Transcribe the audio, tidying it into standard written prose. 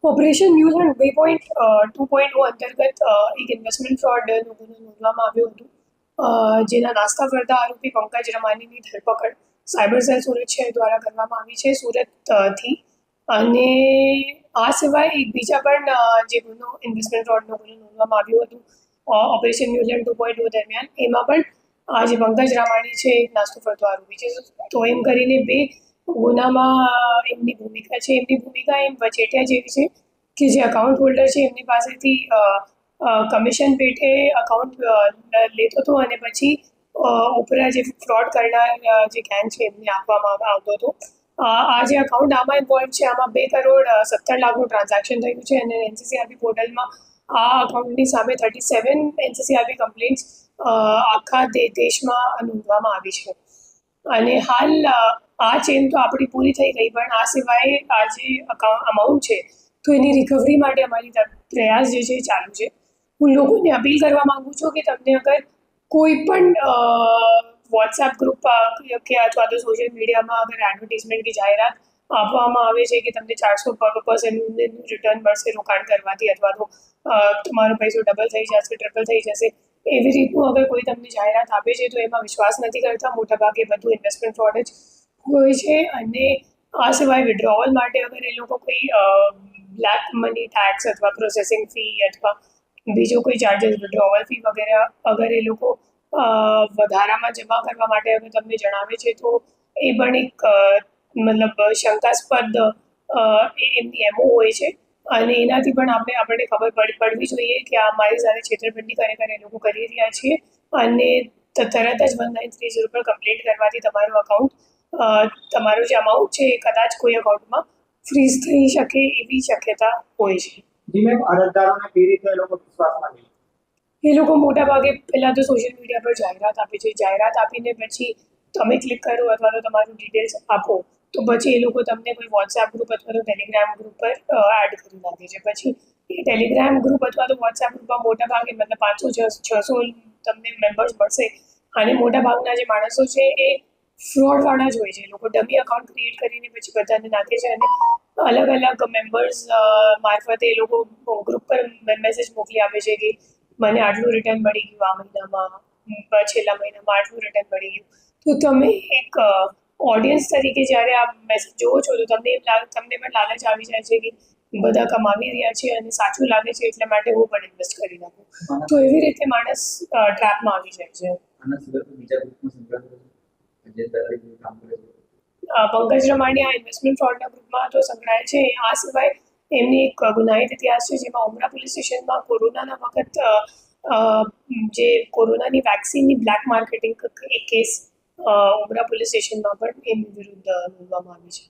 Operation news 2.0 અંતર્ગત એક investment ફ્રોડનો ગુનો નોંધવામાં આવ્યો હતો, જેના નાસ્તા ફરતા આરોપી પંકજ રમાનીની ધરપકડ સાયબર સેલ સુરત શહેર દ્વારા કરવામાં આવી છે સુરતથી. અને આ સિવાય એક બીજા પણ જે ગુનો ઇન્વેસ્ટમેન્ટ ફ્રોડનો ગુનો નોંધવામાં આવ્યો હતો ઓપરેશન ન્યૂઝ 2.0 દરમિયાન, એમાં પણ આ જે પંકજ રામાણી છે એક નાસ્તો ફરતો આરોપી છે. તો એમ કરીને બે ગુનામાં એમની ભૂમિકા છે. એમની ભૂમિકા એમ વચેટિયા જેવી છે કે જે અકાઉન્ટ હોલ્ડર છે એમની પાસેથી કમિશન પેટે અકાઉન્ટ લેતો હતો અને પછી ઉપરા જે ફ્રોડ કરનાર જે ગેંગ છે એમને આપવામાં આવતો હતો. આ જે અકાઉન્ટ આમાં ઇન્વોલ્વ છે, આમાં 2,17,00,000નું ટ્રાન્ઝેક્શન થયું છે અને એનસીસીઆરબી પોર્ટલમાં આ અકાઉન્ટની સામે 37 એનસીસીઆરબી કમ્પ્લેન્ટ્સ આખા દેશમાં નોંધવામાં આવી છે. અને હાલ આ ચેન તો આપણી પૂરી થઈ ગઈ, પણ આ સિવાય આ જે અમાઉન્ટ છે તો એની રિકવરી માટે અમારી પ્રયાસ જે છે ચાલુ છે. હું લોકોને અપીલ કરવા માંગુ છું કે તમને અગર કોઈ પણ વોટ્સએપ ગ્રુપ કે અથવા તો સોશિયલ મીડિયામાં અગર એડવર્ટીઝમેન્ટ કે જાહેરાત આપવામાં આવે છે કે તમને 400% રિટર્ન મળશે રોકાણ કરવાથી, અથવા તો તમારો પૈસો ડબલ થઈ જશે, ટ્રિપલ થઈ જશે, એવી રીતનું અગર કોઈ તમને જાહેરાત આપે છે તો એમાં વિશ્વાસ નથી કરતા. મોટાભાગે બધું ઇન્વેસ્ટમેન્ટ ફ્રોડ જ હોય છે. અને આ સિવાય વિડ્રોવલ માટે અગર એ લોકો કોઈ બ્લેક મની ટેક્સ અથવા પ્રોસેસિંગ ફી અથવા બીજો કોઈ ચાર્જીસ વિડ્રોવલ ફી વગેરે અગર એ લોકો વધારામાં જમા કરવા માટે અગર તમને જણાવે છે તો એ પણ એક મતલબ શંકાસ્પદ એમની એમઓ હોય છે. અને એનાથી પણ આપણને ખબર પડવી જોઈએ કે આ મારી સાથે છેતરપિંડી ખરેખર એ લોકો કરી રહ્યા છે. અને તરત જ 1930 પર કમ્પ્લેન્ટ કરવાથી તમારું અકાઉન્ટ તમારું જે અમાઉન્ટ છે એ કદાચ કોઈ અકાઉન્ટમાં ફ્રીઝ થઈ શકે એવી શક્યતા હોય છે. એ લોકો મોટા ભાગે પહેલાં તો સોશિયલ મીડિયા પર જાહેરાત આપે છે. જાહેરાત આપીને પછી તમે ક્લિક કરો અથવા તો તમારું ડિટેલ્સ આપો તો પછી એ લોકો તમને કોઈ વોટ્સએપ ગ્રુપ અથવા તો ટેલિગ્રામ ગ્રુપ પર એડ કરી નાખે છે. પછી એ ટેલિગ્રામ ગ્રુપ અથવા તો વોટ્સએપ ગ્રુપમાં મોટા ભાગે મતલબ 500-600 તમને મેમ્બર્સ મળશે. અને મોટા ભાગના જે માણસો છે એ ફ્રોડવાળા જ હોય છે. લોકો ડમી અકાઉન્ટ ક્રિએટ કરીને પછી બધાને નાખે છે અને અલગ અલગ મેમ્બર્સ મારફતે એ લોકો ગ્રુપ પર મેસેજ મોકલી આપે છે કે મને આટલું રિટર્ન મળી ગયું આ મહિનામાં, છેલ્લા મહિનામાં આટલું રિટર્ન મળી ગયું. તો તમે એક ઓડિયન્સ તરીકે જ્યારે આ મેસેજ જોવો છો તો તમને પણ લાલચ આવી જાય છે કે બધા કમાવી રહ્યા છે અને સાચું લાગે છે એટલા માટે હું પણ ઇન્વેસ્ટ કરી નાખું. તો એવી રીતે માણસ ટ્રેપમાં આવી જાય છે. પંકજ રમાણી આ ઇન્વેસ્ટમેન્ટ ફ્રોડના ગ્રુપમાં તો સંકળાયેલ છે. આ સિવાય એમની એક ગુનાહિત ઇતિહાસ છે, જેમાં ઉમરા પોલીસ સ્ટેશનમાં કોરોનાના વખત જે કોરોનાની વેક્સિનની બ્લેક માર્કેટિંગ એક કેસ ઉમરા પોલીસ સ્ટેશનમાં પણ એમની વિરુદ્ધ નોંધવામાં આવી છે.